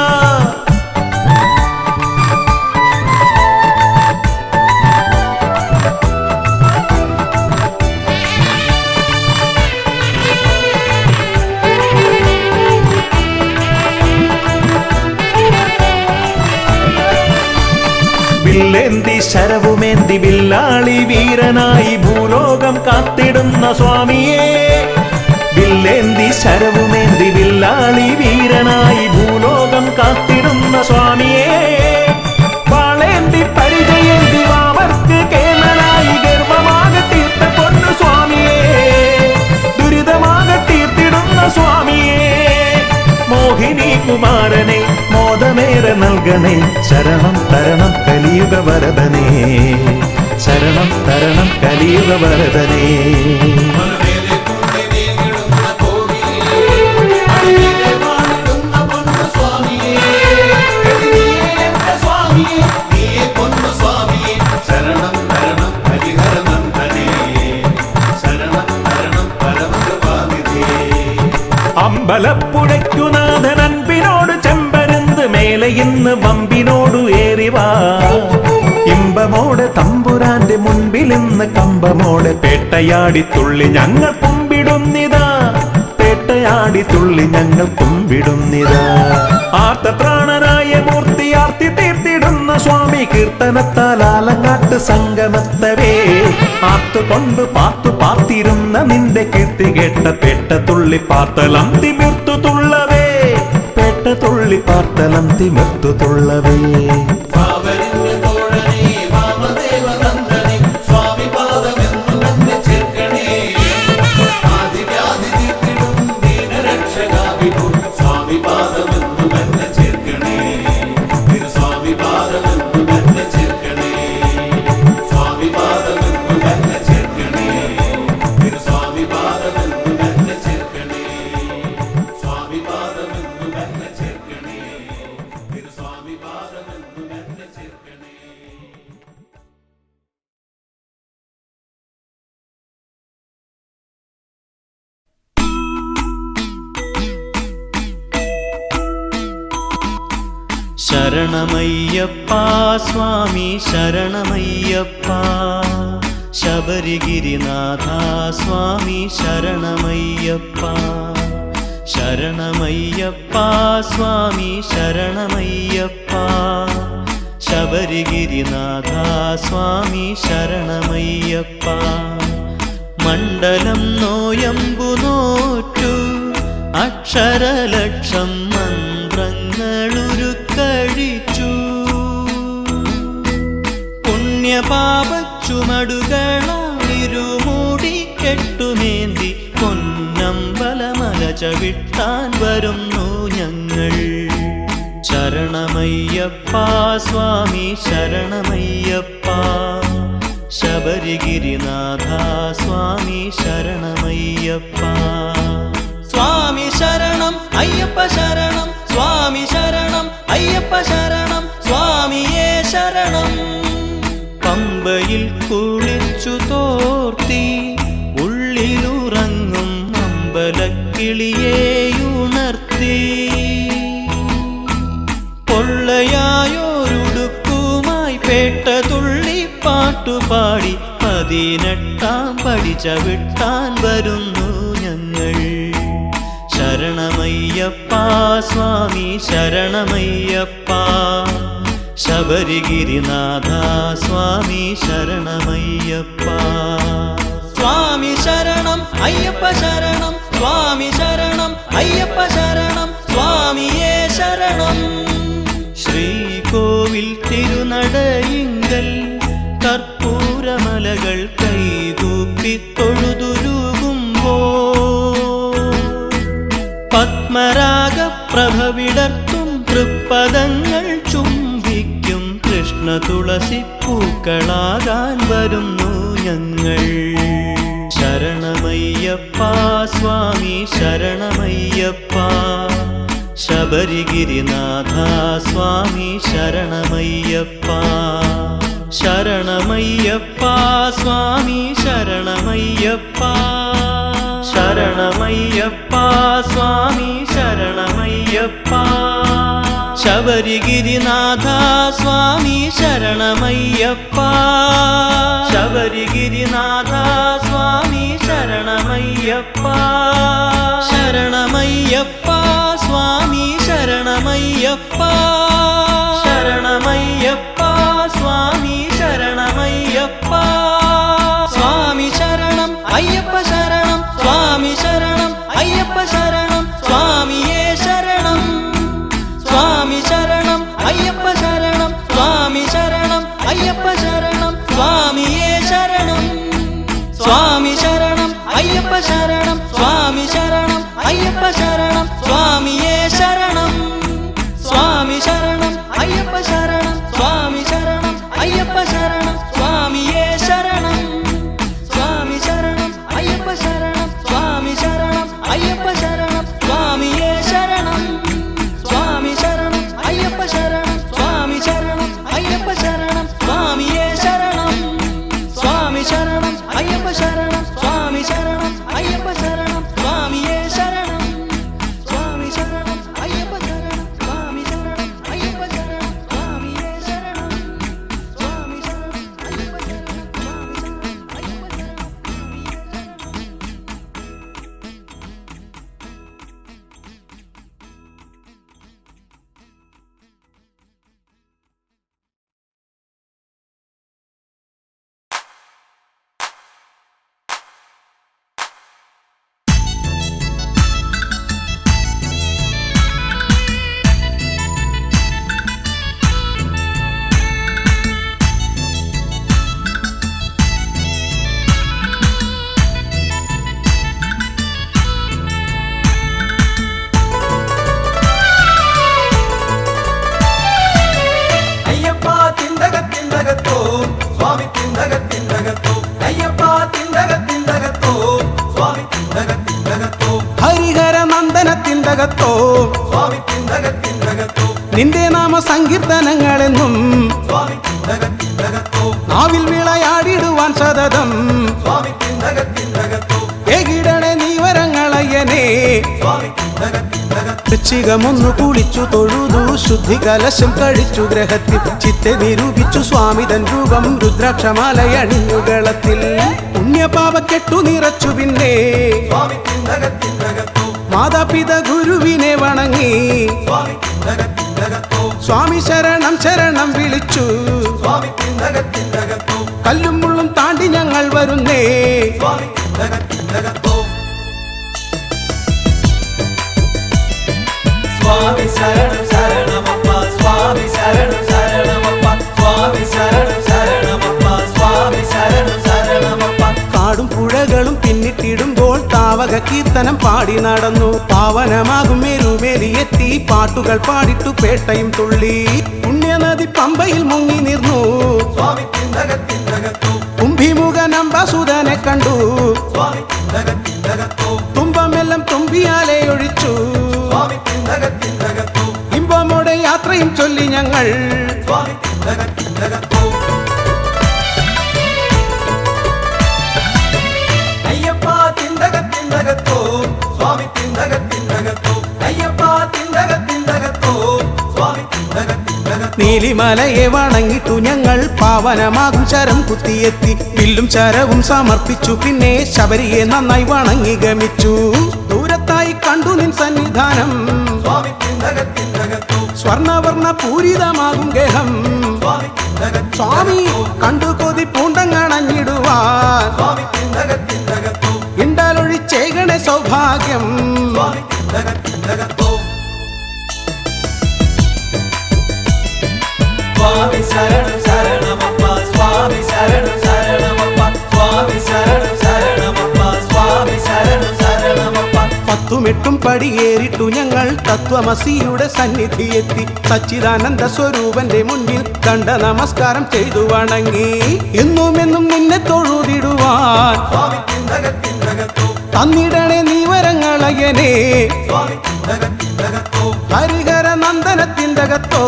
Speaker 5: വില്ലേന്തി ശരവുമേന്തി വില്ലാളി വീരനായി ഭൂലോകം കാത്തിടുന്ന സ്വാമിയേ വില്ലേന്തി ശരവുമേന്തി വില്ലാളി വീരനായി ഭൂലോകം കാത്തിടുന്ന സ്വാമിയേ വാളേന്തി പരിചയേന്തി വാവർക്ക് കേമനായി ഗർവമാകെ തീർത്ത പൊന്നു സ്വാമിയേ ദുരിതമാകെ തീർത്തിടുന്ന സ്വാമിയേ മോഹിനി കുമാരനെ മോദമേറെ നൽകണേ ശരണം തരണം കലിയുഗ വരദനേ ശരണം തരണം കലിയുഗ വരദനേ അമ്പലപ്പുഴയ്ക്കുനാഥൻ അൻപിനോട് ചെമ്പരുന്ത് മേലെ ഇന്ന് വമ്പിനോടു ഏറിവാ ഇമ്പമോടെ തമ്പുരാന്റെ മുൻപിൽ ഇന്ന് കമ്പമോടെ പേട്ടയാടി തുള്ളി ഞങ്ങൾ കുമ്പിടുന്നിതാ പേട്ടയാടി തുള്ളി ഞങ്ങൾ കുമ്പിടുന്നിതാ ആർത്തത്രാണനായ മൂർത്തി ആർത്തി തീർത്തിടുന്ന സ്വാമി കീർത്തനത്താൽ ആലങ്ങാട്ട് സംഗമത്തരേ ആർത്തുകൊണ്ട് പാർത്തു പാർത്തിരുന്ന നിന്റെ കീർത്തി കേട്ട പേട്ട തുള്ളി പാർത്തലം തിമിർത്തു തുള്ളവേ പേട്ട തുള്ളി പാർത്തലം തിമിർത്തു തുള്ളവേ
Speaker 3: സ്വാമി പാദമെന്നു
Speaker 6: ശരണമയ്യപ്പ സ്വാമി ശരണമയ്യപ്പ ശബരിഗിരിനാഥ സ്വാമി ശരണമയ്യപ്പ ശരണമയ്യപ്പ സ്വാമി ശരണമയ്യപ്പ ശബരിഗിരിനാഥ സ്വാമി ശരണമയ്യപ്പ മണ്ഡലം നോയമ്പു നോറ്റു അക്ഷരലക്ഷം മന്ത്രങ്ങളുരുക്കഴിച്ചു പുണ്യപാപച്ചുമടുകളാണിരുമൂടി കെട്ടുമേന്തി പൊന്നമ്പലമല ചവിട്ടാൻ വരുന്നു ഞങ്ങൾ ശരണമയ്യപ്പ സ്വാമി ശരണമയ്യപ്പ ശബരിഗിരിനാഥ സ്വാമി ശരണമയ്യപ്പ സ്വാമി ശരണം അയ്യപ്പ ശരണം സ്വാമി ശരണം അയ്യപ്പ ശരണം സ്വാമിയേ ശരണം പമ്പയിൽ കുളിച്ചു തോർത്തി ഉള്ളിലുറങ്ങും അമ്പലക്കിളിയേയുണർത്തി പൊള്ളയായോരുടുക്കുമായി പേട്ട തുള്ളി പാട്ടുപാടി 18-ാം പടി ചവിട്ടാൻ വരുന്നു ഞങ്ങൾ ശരണമയ്യപ്പ സ്വാമി ശരണമയ്യപ്പ ശബരിഗിരിനാഥ സ്വാമി ശരണമയ്യപ്പ സ്വാമി ശരണം അയ്യപ്പ ശരണം സ്വാമി ശരണം അയ്യപ്പ ശരണം സ്വാമിയേ ശരണം ശ്രീകോവിൽ തിരുനടയിങ്കൽ കർപ്പൂരമലകൾ കൈകൂപ്പി തൊഴുതുരുകുമ്പോ പത്മരാഗപ്രഭ വിടർത്തും തൃപ്പദങ്ങൾ ചുംബിക്കും കൃഷ്ണ തുളസി പൂക്കളാകാൻ വരുന്നു ഞങ്ങൾ ശരണമയ്യപ്പ സ്വാമി ശരണമയ്യപ്പ ശബരിഗിരിനാഥ സ്വാമി ശരണമയ്യപ്പ ശരണമയ്യപ്പ സ്വാമി ശരണമയ്യപ്പ ശരണമയ്യപ്പ സ്വാമി ശരണമയ്യപ്പ ശബരിഗിരിനാഥ സ്വാമി ശരണമയ്യപ്പ ശബരിഗിരിനാഥ സ്വാമി ശരണമയ്യപ്പ ശരണമയ്യപ്പ സ്വാമി ശരണമയ്യപ്പ ശരണമയ്യപ്പ സ്വാമി ശരണമയ്യപ്പ സ്വാമി ശരണം അയ്യപ്പ ശരണം സ്വാമി ശരണം അയ്യപ്പ ശരണം സ്വാമിയേ ശരണം സ്വാമി ശരണം അയ്യപ്പ ശരണം സ്വാമി ശരണം അയ്യപ്പ ശരണം സ്വാമിയേ ശരണം സ്വാമി ശരണം അയ്യപ്പ ശരണം സ്വാമി ശരണം അയ്യപ്പ ശരണം സ്വാമിയേ ശരണം സ്വാമി ശരണം അയ്യപ്പ ശരണം സ്വാമി ശരണം അയ്യപ്പ ശരണം സ്വാമിയേ ശരണം സ്വാമി ശരണം അയ്യപ്പ ശരണം സ്വാമി ശരണം അയ്യപ്പ ശരണം സ്വാമിയേ ശരണം സ്വാമി ശരണം അയ്യപ്പ ശരണം സ്വാമി ശരണം അയ്യപ്പ ശരണം സ്വാമിയേ ശരണം സ്വാമി ശരണം അയ്യപ്പ ശരണം സ്വാമി ശരണം അയ്യപ്പ ശരണം സ്വാമിയേ ശരണം സ്വാമി ശരണം അയ്യപ്പ ശരണം സ്വാമി ശരണം അയ്യപ്പ ശരണം സ്വാമിയേ ശരണം സ്വാമി ശരണം അയ്യപ്പ ശരണം സ്വാമി ശരണം അയ്യപ്പ
Speaker 7: തിന്തകത്തോ നിന്റെ നാമ സങ്കീർത്തനങ്ങളെന്നും നാവിൽ വിളയാടിടുവാൻ സതതം ഏകിടണേ നീ വരങ്ങളയ്യനെ ശരണമല്ലയനേ വൃശ്ചികമൊന്നു കുളിച്ചു തൊഴുതു ശുദ്ധി കലശം കഴിച്ചു ഗ്രഹത്തിൽ ചിത്തെ നിരൂപിച്ചു സ്വാമിതൻ രൂപം രുദ്രാക്ഷമാലയണിഞ്ഞുകളത്തിൽ പുണ്യപാപക്കെട്ടു നിറച്ചു പിന്നെ മാതാപിത ഗുരുവിനെ വണങ്ങി സ്വാമി ശരണം ശരണം വിളിച്ചു കല്ലും മുള്ളും താണ്ടി ഞങ്ങൾ വരുന്നേ
Speaker 3: സ്വാമി ശരണം ശരണമപ്പ സ്വാമി ശരണം ശരണമപ്പ സ്വാമി ശരണം ശരണമപ്പ സ്വാമി ശരണം ശരണമപ്പ
Speaker 7: കാടും പുഴകളും പിന്നിട്ടിടുമ്പോൾ താവക കീർത്തനം പാടി നടന്നു പാവനമാകും മേരുമേലിയെത്തി പാട്ടുകൾ പാടിട്ടു പേട്ടയും തുള്ളി പുണ്യനദി പമ്പയിൽ മുങ്ങി നിന്നു കുംഭിമുഖനമ്പസുതനെ കണ്ടു തുമ്പമെല്ലാം തുമ്പിയാലെ ഒഴിച്ചു ഇമ്പമോടെ യാത്രയും ചൊല്ലി ഞങ്ങൾ
Speaker 3: അയ്യപ്പ തിന്തകത്തിന്തകത്തോ സ്വാമി തിന്തകത്തിന്തകത്തോ അയ്യപ്പ തിന്തകത്തിന്തകത്തോ സ്വാമി തിന്തകത്തിന്തകത്തോ
Speaker 7: നീലിമലയെ വണങ്ങിട്ടു ഞങ്ങൾ പാവനമാകും ശരം കുത്തിയെത്തി വില്ലും ശരവും സമർപ്പിച്ചു പിന്നെ ശബരിയെ നന്നായി വണങ്ങി ഗമിച്ചു ദൂരത്തായി കണ്ടു നിൻ സന്നിധാനം സ്വർണവർണ്ണ പൂരിതമാകും ഗേഹം സ്വാമി കണ്ടു കൊതി പൂണ്ടങ്ങണഞ്ഞിടുവാൻ ഇണ്ടാലൊഴിച്ചേകണേ സൗഭാഗ്യം
Speaker 3: സ്വാമി ശരണം ശരണമപ്പ സ്വാമി ശരണം ശരണമപ്പ സ്വാമി ശരണം ശരണമപ്പ സ്വാമി ശരണം ശരണമപ്പ
Speaker 7: 10 പടിയേറിട്ടു ഞങ്ങൾ തത്വമസിയുടെ സന്നിധിയെത്തി സച്ചിദാനന്ദ സ്വരൂപന്റെ മുന്നിൽ ദണ്ഡ നമസ്കാരം ചെയ്തു വണങ്ങി എന്നും നിന്നെ തൊഴുതിടുവാൻ തന്നിടണേ നീ വരങ്ങളയനേ ഹരിഹര നന്ദനത്തിൻ്റകത്തോ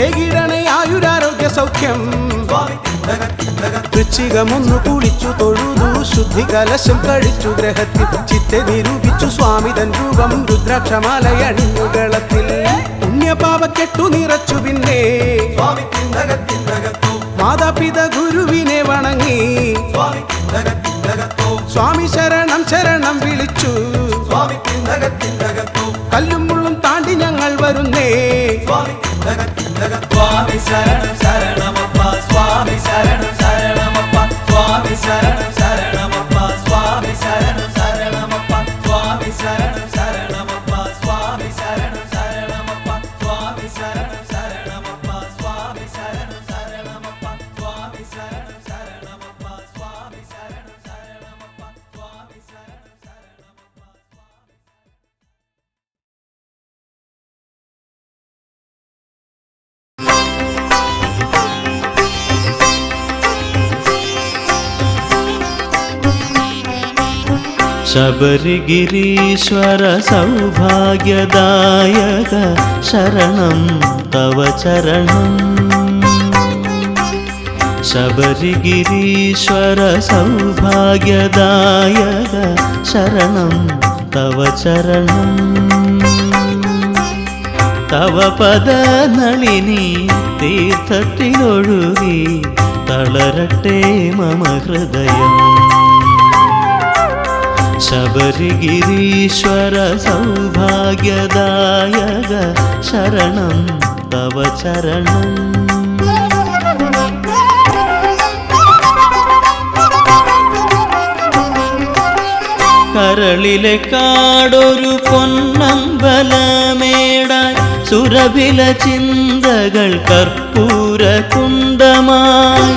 Speaker 7: ഏകിടണേ ആയുരാരോഗ്യ സൗഖ്യം വൃശ്ചികമൊന്നു കുളിച്ചു തൊഴുതു ശുദ്ധി കലശം കഴിച്ചു ഗ്രഹത്തിൽ ചിത്തെ നിരൂപിച്ചു സ്വാമിതൻ രൂപം രുദ്രാക്ഷമാലയണിഞ്ഞുകളത്തിൽ പുണ്യപാപക്കെട്ടു നിറച്ചു പിന്നെ മാതാപിത ഗുരുവിനെ വണങ്ങി സ്വാമി ശരണം ശരണം വിളിച്ചു കല്ലും മുള്ളും താണ്ടി ഞങ്ങൾ വരുന്നേ
Speaker 3: സ്വാമി ശരണം ശരണമപ്പ സ്വാമി ശരണം ശരണമപ്പ സ്വാമി ശരണം ശരണമപ്പ സ്വാമി ശരണം ശരണമപ്പ സ്വാമി ശരണം ശരണമപ്പ സ്വാമി ശരണം ശരണമപ്പ സ്വാമി ശരണം ശരണമപ്പ സ്വാമി ശരണം ശരണമപ്പ സ്വാമി ശരണം ശരണമപ്പ സ്വാമി ശരണം ശരണമപ്പ സ്വാമി ശരണം ശരണമപ്പ
Speaker 6: ശബരിഗിരീശ്വര സൗഭാഗ്യദായക ശരണം തവ ചരണം ശബരിഗിരീശ്വര സൗഭാഗ്യദായക ശരണം തവ ചരണം തവ പദനളിനി തീർത്ഥത്തിലൊഴുകി തളരട്ടെ മമ ഹൃദയം ശബരിഗിരീശ്വര സൗഭാഗ്യദായക ശരണം തവ ചരണം കരളിലെ കാടൊരു പൊന്നമ്പലമേടായി സുരഭില ചിന്തകൾ കർപ്പൂര കുണ്ടമായി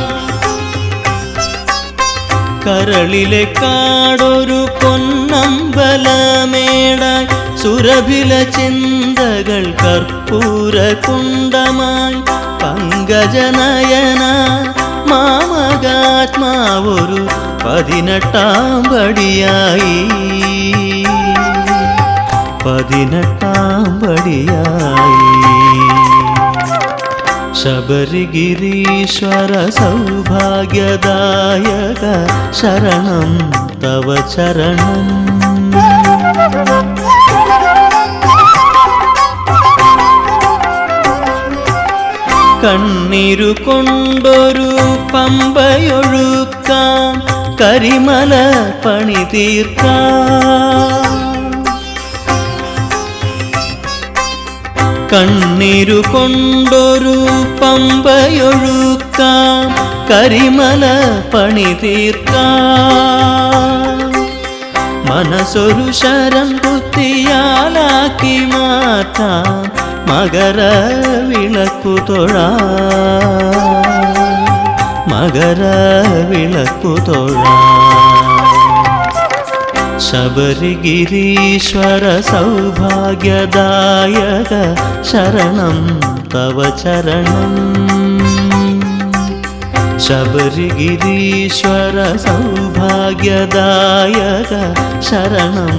Speaker 6: കരളിലെ കാടൊരു പൊന്നമ്പലമേടായി സുരഭില ചിന്തകൾ കർപ്പൂര കുണ്ടമായി പങ്കജനയന മാമകാത്മാവൊരു 18-ാം പടിയായി 18-ാം പടിയായി ശബരിഗിരീശ്വര സൗഭാഗ്യദായക ശരണം തവ ചരണം കണ്ണീരു കൊണ്ടൊരു പമ്പയൊഴുക്കാം കരിമല പണി തീർക്കാം കണ്ണീരു കൊണ്ടൊരു പമ്പയൊഴുക്കാം കരിമല പണി തീർക്കാം മനസ്സൊരു ശരം കുത്തിയാലാക്കി മാറ്റാം മകര വിളക്കു തൊഴാം മകര വിളക്കു തൊഴാം ശബരിഗിരീശ്വര സൗഭാഗ്യദായക ശരണം തവ ചരണം ശബരിഗിരീശ്വര സൗഭാഗ്യദായക ശരണം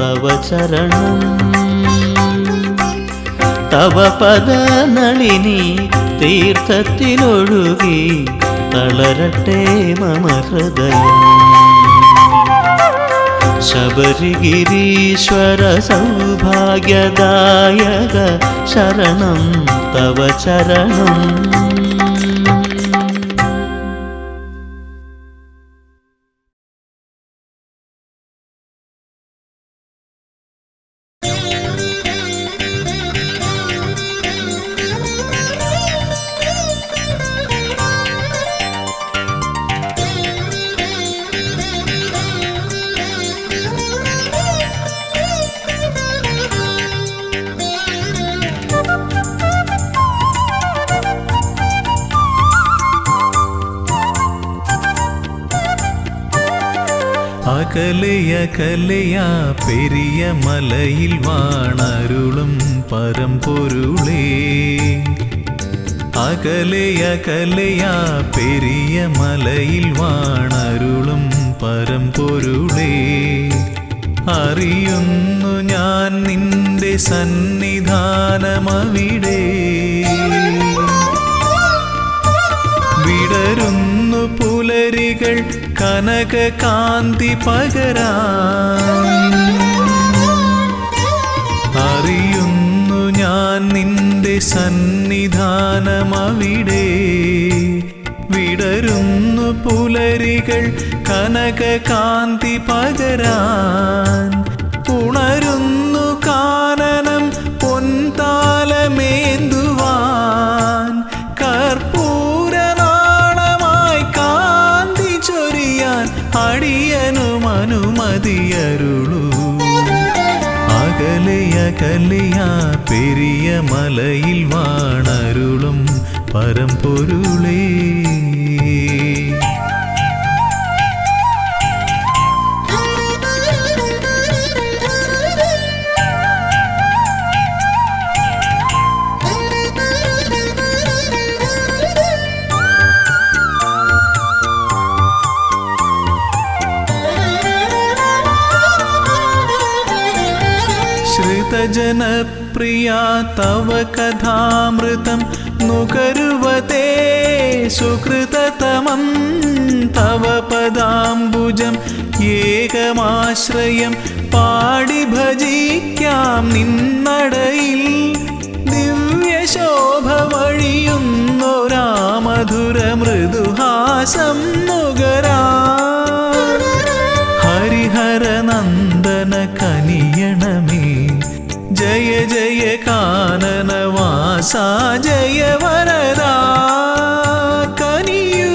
Speaker 6: തവ ചരണം തവ പദനളിനി തീർത്ഥത്തിലൊഴുകി തളരട്ടെ മമ ഹൃദയം ശബരിഗിരീശ്വര സൗഭാഗ്യദായക ശരണം തവ ചരണം
Speaker 4: അകലയകലയാ പെരിയ മലയിൽ വാണരുളും പരമ്പൊരുളേ അകലയകലയാ പെരിയ മലയിൽ വാണരുളും പരമ്പൊരുളേ അറിയുന്നു ഞാൻ നിന്റെ സന്നിധാനമവിടെ വിടരുന്നു പുലരികൾ കനക കാന്തി പകരാൻ അറിയുന്നു ഞാൻ നിന്റെ സന്നിധാനമവിടെ വിടരുന്നു പുലരികൾ കനക കാന്തി പകരാൻ ഉണരുന്നു കാനനം പൊൻതാലമേന്തുവാൻ കർപ്പൂരനാളമായി കാന്തി ചൊരിയാൻ അടിയനും അനുമതിയരുളൂ അകലയകലയാ പെരിയ മലയിൽ വാണരുളും പരമ്പൊരുളേ ശ്രുതജനപ്രിയാ തവ കഥാമൃതം നുകരുവതേ സുകൃതതമം തവ പദാംബുജം ഏകമാശ്രയം പാടി ഭജിക്കാം നിന്നടയിൽ ദിവ്യശോഭ വഴിയുന്നൊരാ മധുര മൃദുഹാസം നുകരാ ഹരിഹരനന്ദന കനിയണമേ ജയ ജയ കാനനവാസ ജയ വരദാ കനിയൂ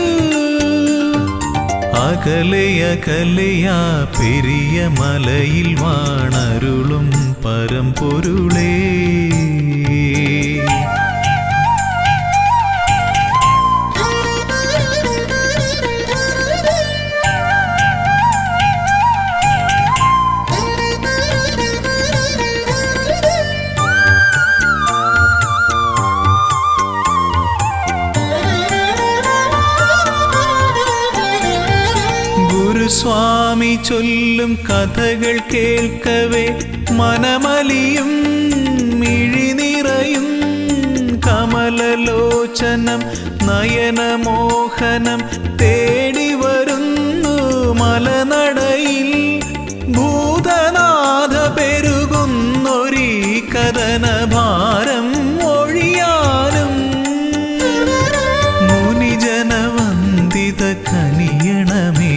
Speaker 4: അകലയകലയാ പെരിയ മലയിൽ വാണരുളും പരമ്പൊരുളേ സ്വാമി ചൊല്ലും കഥകൾ കേൾക്കവേ മനമലിയും മിഴിനിറയും കമലലോചന ലോചനം നയനമോഹനം തേടി വരുന്നു മലനടയിൽ ഭൂതനാഥ പെരുകുന്നൊരീ കഥനഭാരം ഒഴിയാനും മുനിജനവന്ദിത കനിയണമേ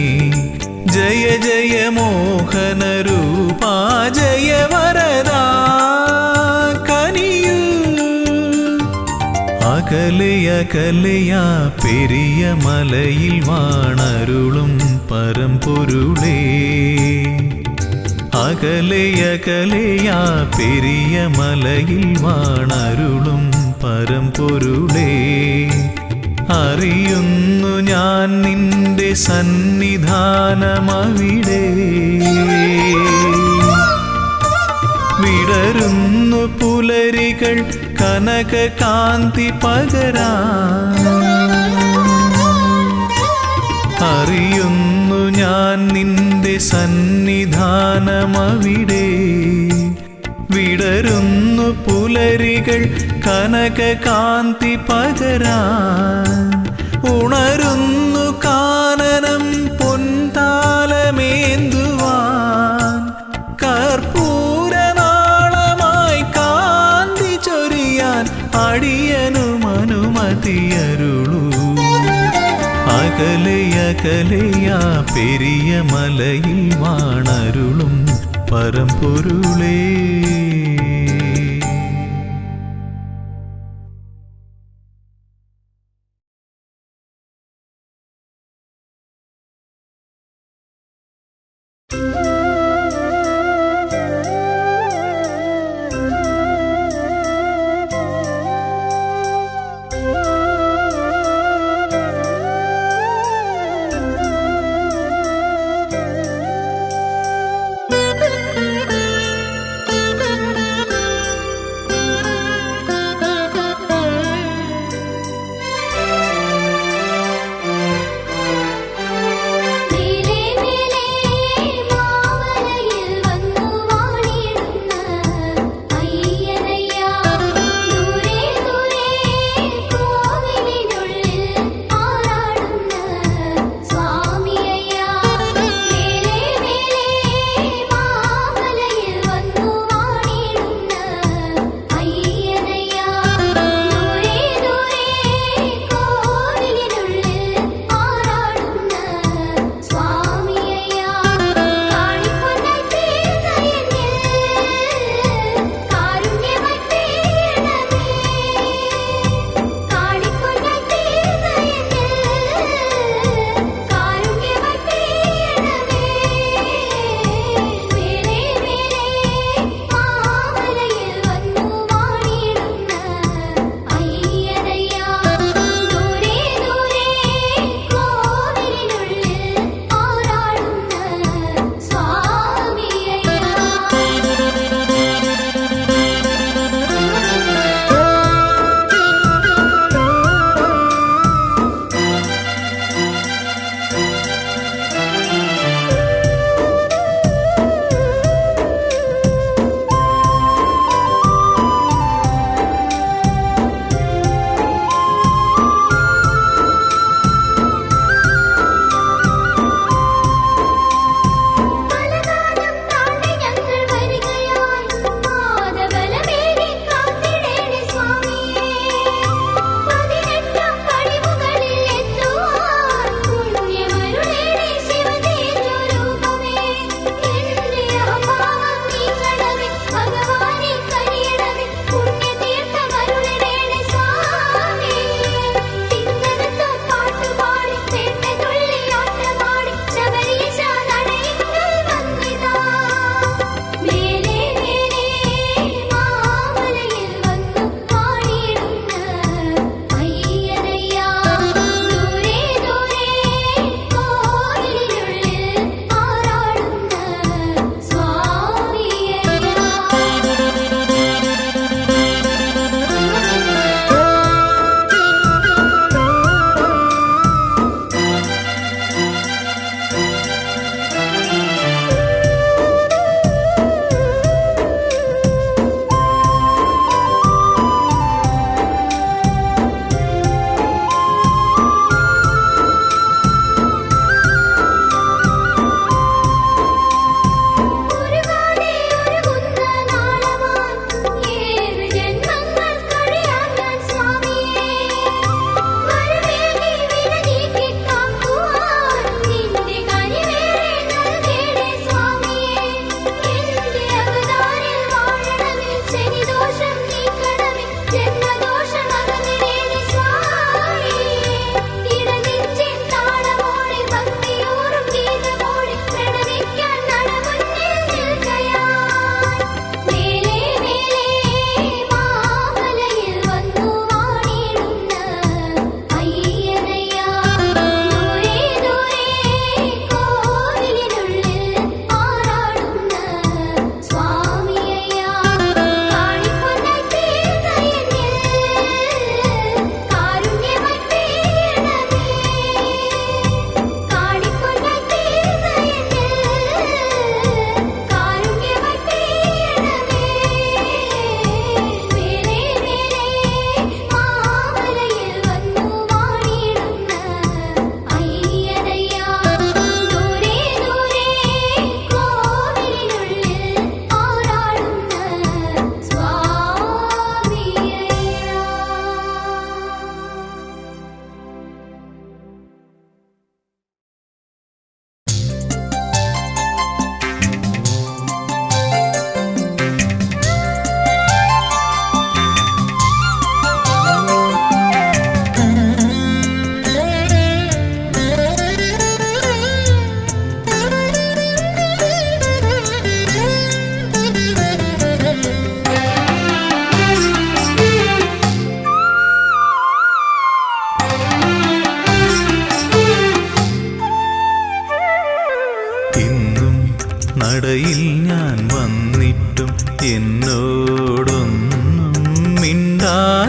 Speaker 4: ജയ ജയ മോഹന രൂപാ ജയ വരദാ കനിയൂ അകലയകലയാ പെരിയ മലയിൽ വാണരുളും പരമ്പൊരുളേ അകലയകലയാ പെരിയ മലയിൽ വാണരുളും പരമ്പൊരുളേ അറിയുന്നു ഞാൻ നിന്റെ സന്നിധാനമവിടെ വിടരുന്നു പുലരികൾ കനക കാന്തി പകരാ അറിയുന്നു ഞാൻ നിന്റെ സന്നിധാനമവിടെ വിടരുന്നു പുലരികൾ കനക കാന്തി പകരാൻ ഉണരുന്നു കാനനം പൊൻതാലമേന്തുവാൻ കർപ്പൂരനാളമായി കാന്തി ചൊരിയാൻ അടിയനും അനുമതിയരുളൂ അകലയകലയാ പെരിയ മലയിൽ വാണരുളും പരമ്പൊരുളേ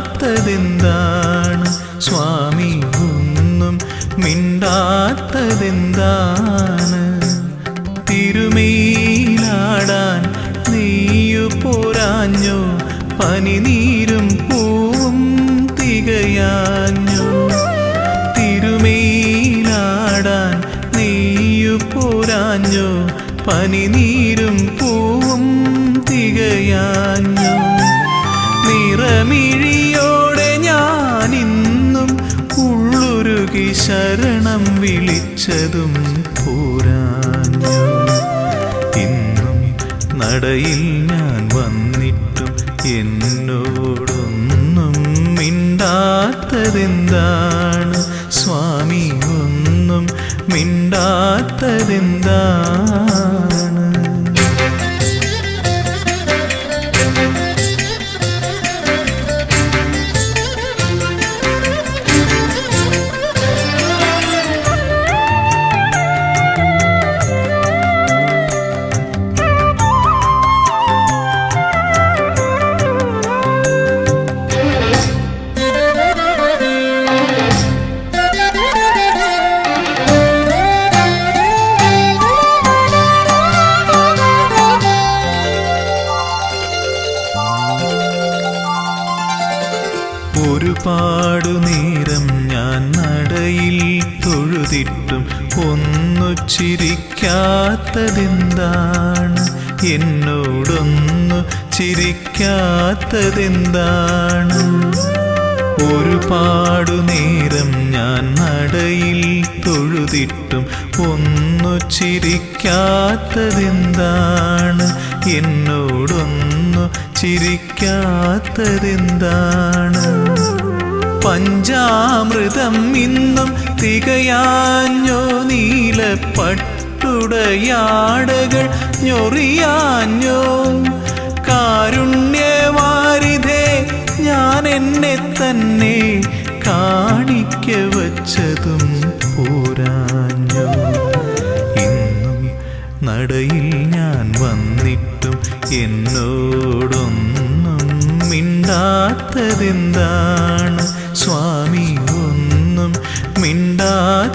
Speaker 4: മിണ്ടാത്തതെന്താണ് സ്വാമി ഒന്നും മിണ്ടാത്തതെന്താണ് തിരുമേലാടാൻ നെയ്യു പോരാഞ്ഞോ പനിനീരും പൂവും തികയാഞ്ഞോ തിരുമേലാടാൻ നെയ്യു പോരാഞ്ഞോ പനിനീരും പൂവും തികയാഞ്ഞോ നിറമിഴിയോടെ ഞാനിന്നും ഉള്ളുരുകി ശരണം വിളിച്ചതും പോരാഞ്ഞോ ഇന്നും നടയിൽ ഞാൻ വന്നിട്ടും എന്നോടൊന്നും മിണ്ടാത്തതെന്താണ് സ്വാമി ഒന്നും മിണ്ടാത്തതെന്താണ് ഒരുപാടു നേരം ഞാൻ നടയിൽ തൊഴുതിട്ടും ഒന്നു ചിരിക്കാത്തതെന്താണ് എന്നോടൊന്നു ചിരിക്കാത്തതെന്താണ് ഒരുപാടു നേരം ഞാൻ നടയിൽ തൊഴുതിട്ടും ഒന്നു ചിരിക്കാത്തതെന്താണ് എന്നോടൊന്നു ചിരിക്കാത്തതെന്താണ് പഞ്ചാമൃതം ഇന്നും തികയാഞ്ഞോ നീലപ്പട്ടുടയാടകൾ ഞൊറിയാഞ്ഞോ കാരുണ്യവാരിധേ ഞാൻ എന്നെ തന്നെ കാണിക്ക വച്ചതും പോരാഞ്ഞോ ഇന്നും നടയിൽ ഞാൻ വന്നിട്ടും എന്നോടൊന്നും മിണ്ടാത്തതെന്താണ് സ്വാമി ഒന്നും മിണ്ടാത്തതെന്താണ്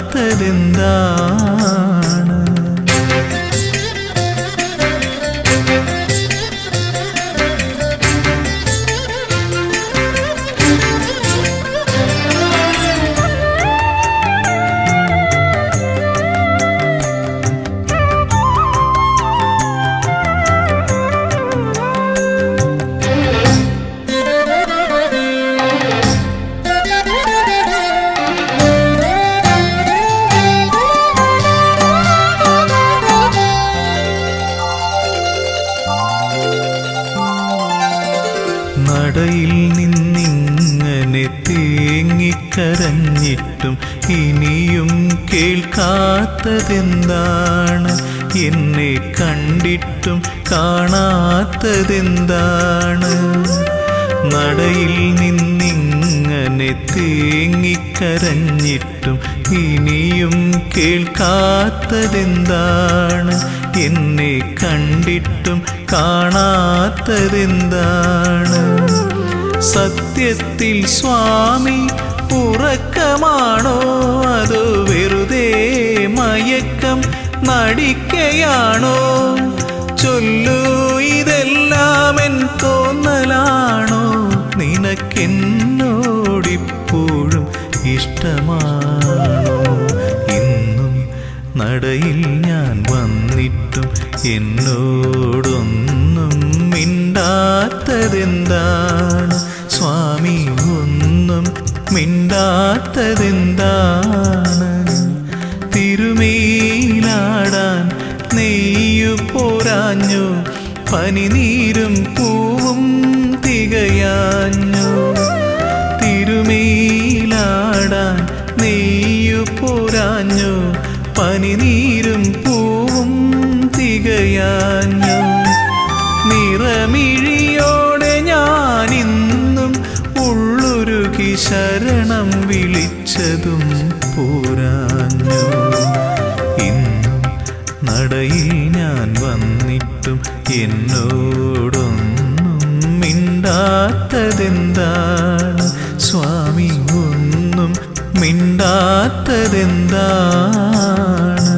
Speaker 4: നടയിൽ നിന്നിങ്ങനെ തേങ്ങിക്കരഞ്ഞിട്ടും ഇനിയും കേൾക്കാത്തതെന്താണ് എന്നെ കണ്ടിട്ടും കാണാത്തതെന്താണ് നടയിൽ നിന്നിങ്ങനെ തേങ്ങിക്കരഞ്ഞിട്ടും ഇനിയും കേൾക്കാത്തതെന്താണ് എന്നെ കണ്ടിട്ടും കാണാത്തതെന്താണ് സത്യത്തിൽ സ്വാമി ഉറക്കമാണോ അതോ വെറുതെ മയക്കം നടിക്കയാണോ ചൊല്ലൂ ഇതെല്ലാം എൻ തോന്നലാണോ നിനക്കെന്നോടിപ്പോഴും ഇഷ്ടമാണോ ഇന്നും നടയിൽ ഞാൻ വന്നിട്ടും എന്നോടൊന്നും മിണ്ടാത്തതെന്താണ് സ്വാമി ഒന്നും മിണ്ടാത്തതെന്താണ് തിരുമേലാടാൻ നെയ്യു പോരാഞ്ഞു പനിനീരും പൂവും തികയാഞ്ഞു തിരുമേലാടാൻ നെയ്യു പോരാഞ്ഞു പനിനീരും പൂവും തികയാഞ്ഞു നിറമിഴിയോടെ ഞാനിന്നും ഉള്ളുരുകി ശരണം വിളിച്ചതും പോരാഞ്ഞു ഇന്നും നടയിൽ ഞാൻ വന്നിട്ടും എന്നോടൊന്നും മിണ്ടാത്തതെന്താണ് മിണ്ടാത്തതെന്താണ്?